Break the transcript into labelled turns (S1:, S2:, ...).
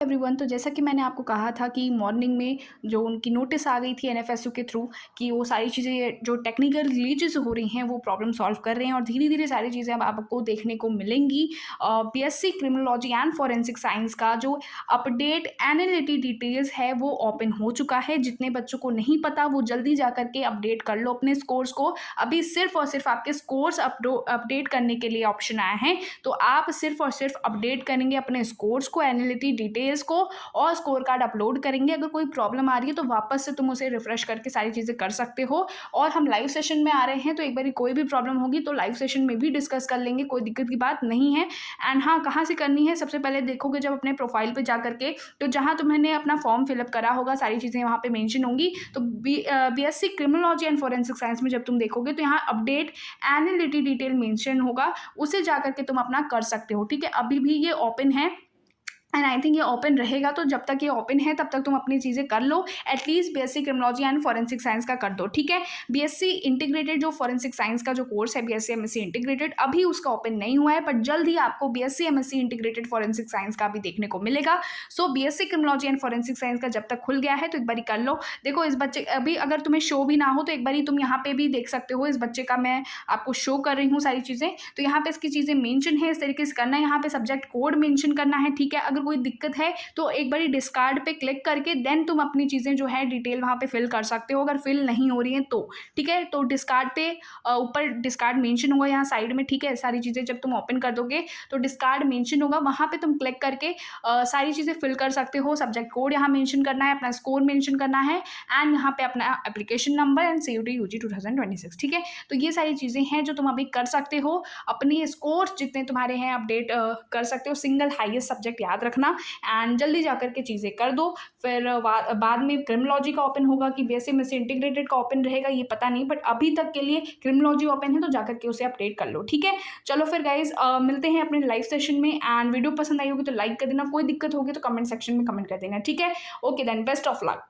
S1: Everyone, तो जैसा कि मैंने आपको कहा था कि मॉर्निंग में जो उनकी नोटिस आ गई थी एनएफएसयू के थ्रू कि वो सारी चीज़ें जो टेक्निकल ग्लिचेस हो रही हैं वो प्रॉब्लम सॉल्व कर रहे हैं और धीरे धीरे सारी चीज़ें अब आपको देखने को मिलेंगी। BSc criminology and forensic science का जो अपडेट एनालिटिक डिटेल्स है वो ओपन हो चुका है। जितने बच्चों को नहीं पता वो जल्दी जा करके अपडेट कर लो अपने स्कोर्स को। अभी सिर्फ और सिर्फ आपके स्कोर्स अपडेट करने के लिए ऑप्शन आया है, तो आप सिर्फ और सिर्फ अपडेट करेंगे अपने स्कोर्स को, एनालिटिक डिटेल्स को, और स्कोर कार्ड अपलोड करेंगे। अगर कोई प्रॉब्लम आ रही है तो वापस से तुम उसे रिफ्रेश करके सारी चीज़ें कर सकते हो। और हम लाइव सेशन में आ रहे हैं, तो एक बार कोई भी प्रॉब्लम होगी तो लाइव सेशन में भी डिस्कस कर लेंगे, कोई दिक्कत की बात नहीं है। एंड हाँ, कहाँ से करनी है, सबसे पहले देखोगे जब अपने प्रोफाइल पे जा करके, तो जहाँ तुमने अपना फॉर्म फिलअप करा होगा सारी चीज़ें वहाँ पे मेंशन होंगी। तो BSc criminology and forensic science में जब तुम देखोगे तो यहाँ अपडेट एनालिटिक डिटेल मेंशन होगा, उसे जा करके तुम अपना कर सकते हो। ठीक है, अभी भी ये ओपन है एंड आई थिंक ये ओपन रहेगा, तो जब तक ये ओपन है तब तक तुम अपनी चीज़ें कर लो। At least BSc criminology and forensic science का कर दो। ठीक है, बीएससी इंटीग्रेटेड जो फॉरेंसिक साइंस का जो कोर्स है बीएससी एमएससी इंटीग्रेटेड, अभी उसका ओपन नहीं हुआ है, बट जल्द ही आपको BSc MSc integrated forensic science का भी देखने को मिलेगा। सो BSc criminology and forensic science का जब तक खुल गया है तो एक बारी कर लो। देखो इस बच्चे अभी अगर तुम्हें शो भी ना हो तो एक बारी तुम यहाँ पे भी देख सकते हो। इस बच्चे का मैं आपको शो कर रही हूँ सारी चीज़ें, तो यहाँ पे इसकी चीज़ें मेंशन है, इस तरीके से करना है। यहाँ पे सब्जेक्ट कोड मेंशन करना है। ठीक है, अगर कोई दिक्कत है तो एक बारी डिस्कार्ड पे क्लिक करके देन तुम अपनी चीज़ें जो है डिटेल वहाँ पे फिल कर सकते हो, अगर फिल नहीं हो रही हैं तो। ठीक है, तो डिस्कार्ड पे ऊपर डिस्कार्ड मेंशन होगा यहाँ साइड में। ठीक है, सारी चीज़ें जब तुम ओपन कर दोगे तो डिस्कार्ड मेंशन होगा, वहाँ पे तुम क्लिक करके सारी चीज़ें फिल कर सकते हो। सब्जेक्ट कोड यहाँ मेंशन करना है, अपना स्कोर मेंशन करना है, एंड यहाँ पे अपना application number and CUT UG 2026। ठीक है, तो ये सारी चीज़ें हैं जो तुम अभी कर सकते हो। अपनी स्कोर जितने तुम्हारे हैं अपडेट कर सकते हो। सिंगल हाईएस्ट सब्जेक्ट याद रखना एंड जल्दी जा कर के चीज़ें कर दो। फिर बाद में क्रिमिनोलॉजी का ओपन होगा कि बीएससी में से इंटीग्रेटेड का ओपन रहेगा ये पता नहीं, बट अभी तक के लिए क्रिमिनोलॉजी ओपन है तो जा कर के उसे अपडेट कर लो। ठीक है, चलो फिर गाइज मिलते हैं अपने लाइव सेशन में। एंड वीडियो पसंद आई होगी तो लाइक कर देना, कोई दिक्कत होगी तो कमेंट सेक्शन में कमेंट कर देना। ठीक है, okay then, best of luck.